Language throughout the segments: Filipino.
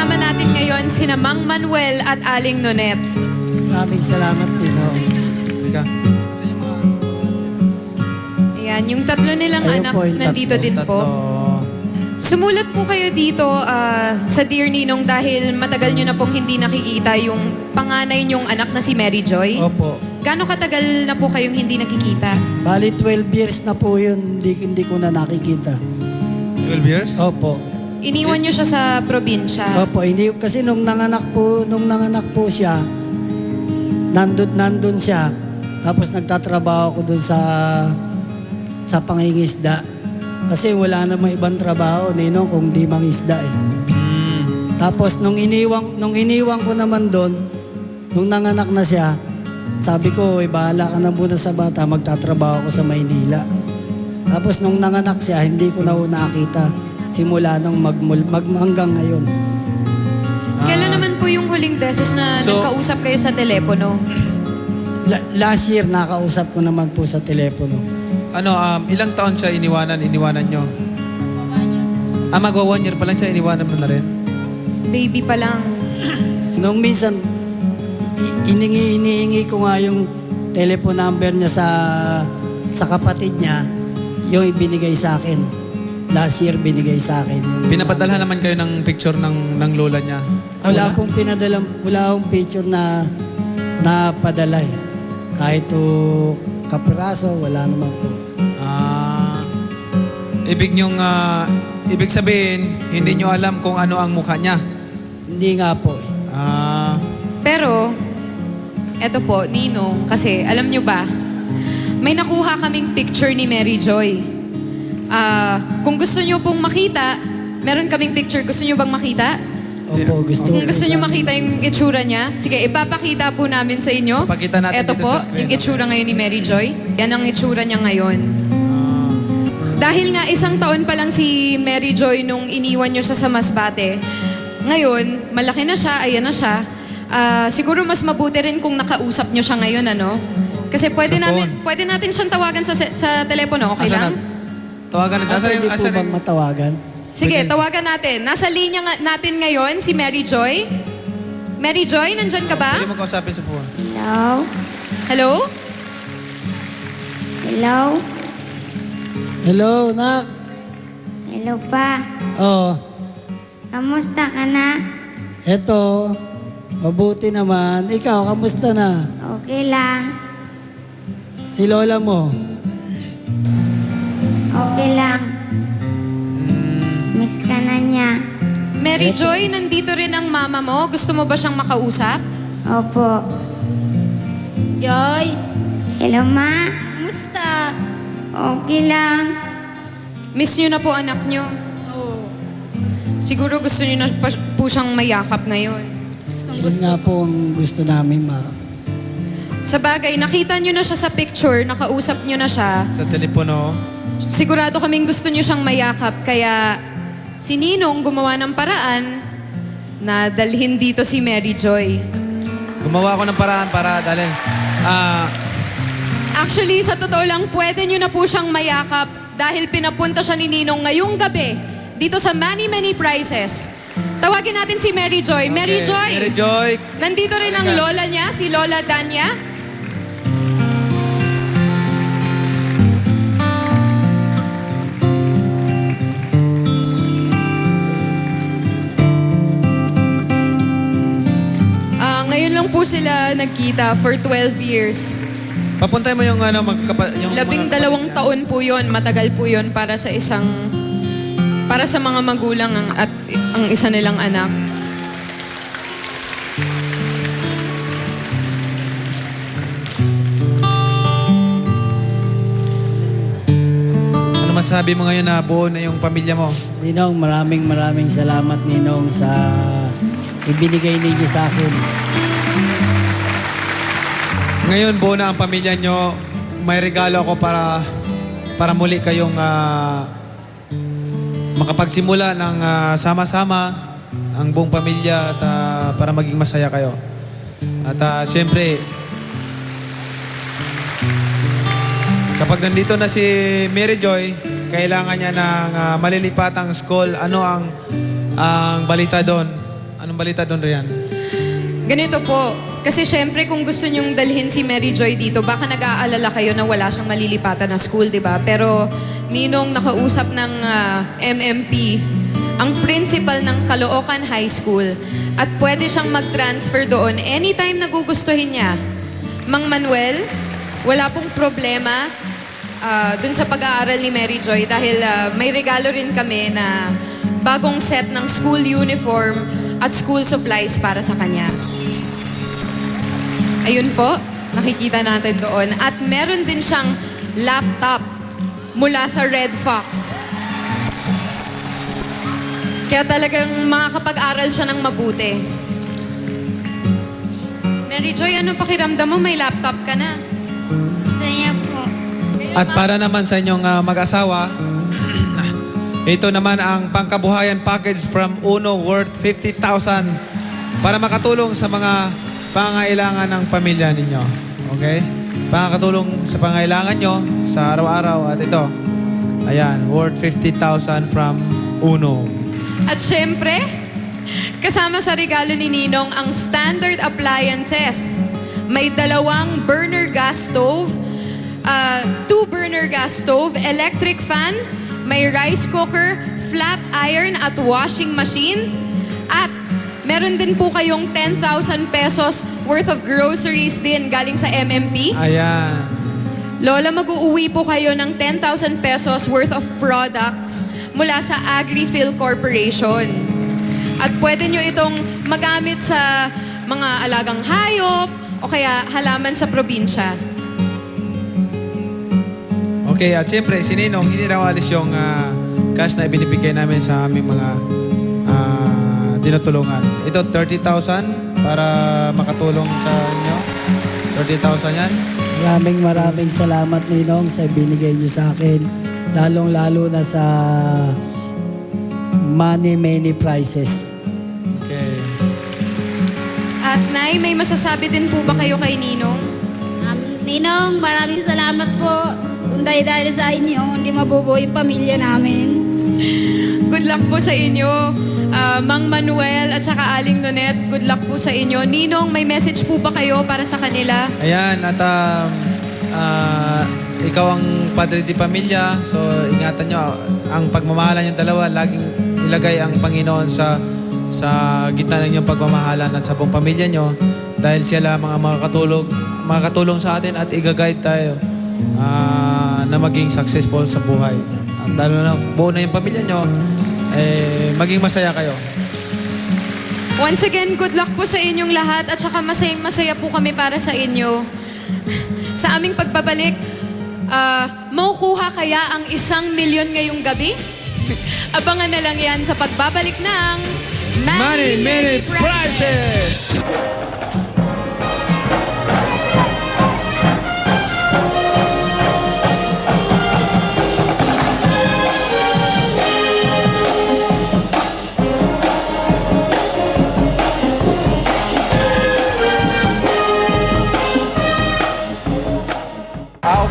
kasama natin ngayon sina Mang Manuel at Aling Nonet. Maraming salamat, Ninong. Teka. Ayan, yung tatlo nilang Ayun anak po, yung nandito tatlo. din po. Sumulat po kayo dito sa Dear Ninong dahil matagal nyo na pong hindi nakikita yung panganay nyong anak na si Mary Joy. Opo. Gano'ng katagal na po kayong hindi nakikita? Bali, 12 years na po yun. Hindi ko na nakikita. 12 years? Opo. Iniwan nyo siya sa probinsya. Opo, hindi, kasi nung nanganak po siya, nandun siya. Tapos nagtatrabaho ko dun sa pangingisda. Kasi wala namang ibang trabaho, Ninong, kung di mangisda eh. Tapos nung iniwang ko naman doon, nung nanganak na siya, sabi ko, bahala ka na muna sa bata, magtatrabaho ko sa Maynila. Tapos nung nanganak siya, hindi ko na nakita simula nung hanggang ngayon. Kailan naman po yung huling beses na nagkausap kayo sa telepono? Last year, nakausap ko naman po sa telepono. Ilang taon siya iniwanan nyo? Magwa 1 year pa lang siya, iniwanan mo na rin? Baby pa lang. Nung minsan, inihingi ko nga yung telephone number niya sa kapatid niya, yung ibinigay sa akin. Last year, binigay sa akin. Pinapadalhan naman kayo ng picture ng lola niya? Wala akong picture na padala eh. Kahit kapiraso, wala naman po. Ibig sabihin, hindi nyo alam kung ano ang mukha niya? Hindi nga po eh. Pero, eto po, Ninong, kasi alam nyo ba, may nakuha kaming picture ni Mary Joy. Kung gusto nyo pong makita, meron kaming picture. Gusto nyo bang makita? Opo, gusto Kung gusto nyo makita yung itsura niya, sige, ipapakita po namin sa inyo. Pakita natin Eto dito po, sa screen. yung itsura ngayon ni Mary Joy. Yan ang itsura niya ngayon. Dahil nga 1 taon pa lang si Mary Joy nung iniwan nyo siya sa Masbate. Ngayon, malaki na siya, ayan na siya. Siguro mas mabuti rin kung nakausap nyo siya ngayon, ano? Kasi pwede natin siyang tawagan sa telepono, okay lang? Tawagan natin. Pwede po bang matawagan? Sige, tawagan natin. Nasa linya natin ngayon si Mary Joy. Mary Joy, nandyan ka ba? Pwede mo kausapin sa puwan. Hello? Hello? Hello? Hello, Nak. Hello pa. Oh, Kamusta ka na? eto. Mabuti naman. Ikaw, kamusta na? Okay lang. Si Lola mo? Okay lang. Miss ka na niya. Mary Joy, nandito rin ang mama mo. Gusto mo ba siyang makausap? Opo. Joy, Hello, Ma. kumusta? Okay lang. Miss niyo na po anak niyo. Oo. Siguro gusto niyo na po siyang mayakap ngayon. Yun nga po ang gusto namin, Ma. Sa bagay, nakita niyo na siya sa picture, nakausap niyo na siya. Sa telepono. Sigurado kaming gusto niyo siyang mayakap, kaya si Ninong gumawa ng paraan na dalhin dito si Mary Joy. Gumawa ako ng paraan para dalhin. Actually, sa totoo lang, pwede niyo na po siyang mayakap dahil pinapunta siya ni Ninong ngayong gabi dito sa Many Many Prizes. Tawagin natin si Mary Joy. Mary Joy! Mary Joy! Nandito rin ang lola niya, si Lola Danya. Ngayon lang po sila nagkita for 12 years. Papuntay mo yung yung 12 taon po yon, matagal po yon para sa mga magulang at ang isa nilang anak. Ano masasabi mo ngayon na buo na yung pamilya mo? Ninong, maraming salamat, Ninong, sa ibinigay ninyo sa akin. Ngayon, buo na ang pamilya nyo. May regalo ako para muli kayong makapagsimula ng sama-sama ang buong pamilya at para maging masaya kayo. At siyempre, kapag nandito na si Mary Joy, kailangan niya ng malilipatang school. Ano ang balita doon? Anong balita doon, Rian? Ganito po, kasi syempre kung gusto nyong dalhin si Mary Joy dito, baka nag-aalala kayo na wala siyang malilipatan na school, di ba? Pero ninong nakausap ng MMP, ang principal ng Caloocan High School, at pwede siyang mag-transfer doon anytime na gugustuhin niya. Mang Manuel, wala pong problema dun sa pag-aaral ni Mary Joy dahil may regalo rin kami na bagong set ng school uniform at school supplies para sa kanya. Ayun po, nakikita natin doon. At meron din siyang laptop mula sa Red Fox. Kaya talagang makakapag-aral siya ng mabuti. Mary Joy, anong pakiramdam mo? May laptop ka na. Saya po. At para naman sa inyong mag-asawa, ito naman ang pangkabuhayan package from Uno worth 50,000 para makatulong sa mga pangailangan ng pamilya ninyo. Okay? Pangakatulong sa pangailangan nyo sa araw-araw. At ito, ayan, worth 50,000 from Uno. At syempre, kasama sa regalo ni Ninong ang standard appliances. May 2 burner gas stove, 2 burner gas stove, electric fan, may rice cooker, flat iron at washing machine. At meron din po kayong 10,000 pesos worth of groceries din galing sa MMP. Ayan. Lola, mag-uuwi po kayo ng 10,000 pesos worth of products mula sa AgriPhil Corporation. At pwede nyo itong magamit sa mga alagang hayop o kaya halaman sa probinsya. Okay, at siyempre, si Ninong, hindi raw alis yung cash na ibinibigay namin sa aming mga tinutulungan. Ito, 30,000 para makatulong sa inyo. 30,000 yan. Maraming salamat, Ninong, sa binigay niyo sa akin. Lalong-lalo na sa many prizes. Okay. At Nay, may masasabi din po ba kayo kay Ninong? Ninong, maraming salamat po. Kung dahil sa inyo, hindi mabubuo yung pamilya namin. Good luck po sa inyo. Mang Manuel at saka Aling Nonet, good luck po sa inyo. Ninong, may message po ba kayo para sa kanila? Ayan, at ikaw ang padre di pamilya, so ingatan nyo, ang pagmamahalan yung dalawa, laging ilagay ang Panginoon sa gitna ng inyong pagmamahalan at sa buong pamilya nyo, dahil sila mga makakatulong sa atin at i-guide tayo na maging successful sa buhay. At lalo na buo na yung pamilya nyo, maging masaya kayo. Once again, good luck po sa inyong lahat at saka masaya po kami para sa inyo. Sa aming pagbabalik, makukuha kaya ang 1 milyon ngayong gabi? Abangan na lang yan sa pagbabalik ng Money Prizes!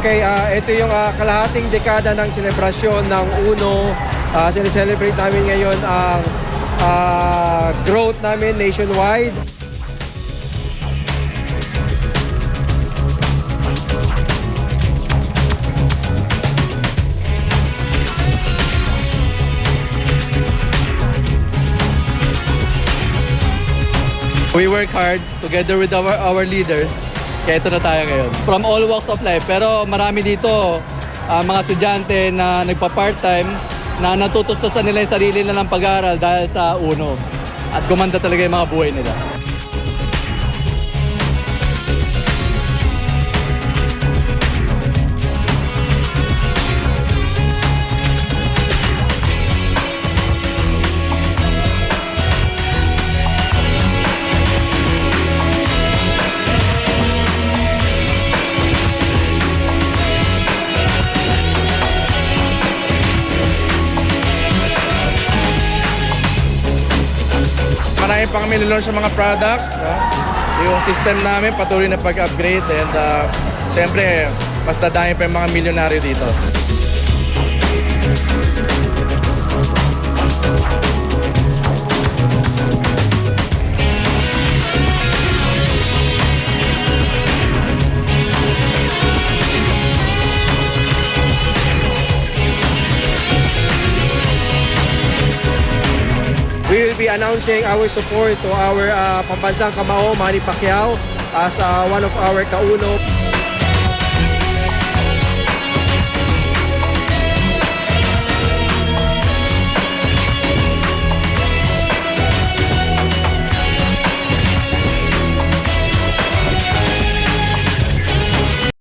Okay, ito yung kalahating dekada ng selebrasyon ng UNO. Sineselebrate namin ngayon ang growth namin nationwide. We work hard together with our leaders. Kaya ito na tayo ngayon. From all walks of life. Pero marami dito mga estudyante na nagpa-part-time na natutustusan nila yung sarili nila ng pag-aaral dahil sa UNO. At gumanda talaga yung mga buhay nila. Marami pang kami nilaunch sa mga products. No? Yung system namin patuloy na pag-upgrade and siyempre mas dadami pa yung mga milyonaryo dito. we will be announcing our support to our pambansang kamao, Manny Pacquiao, as one of our kauno.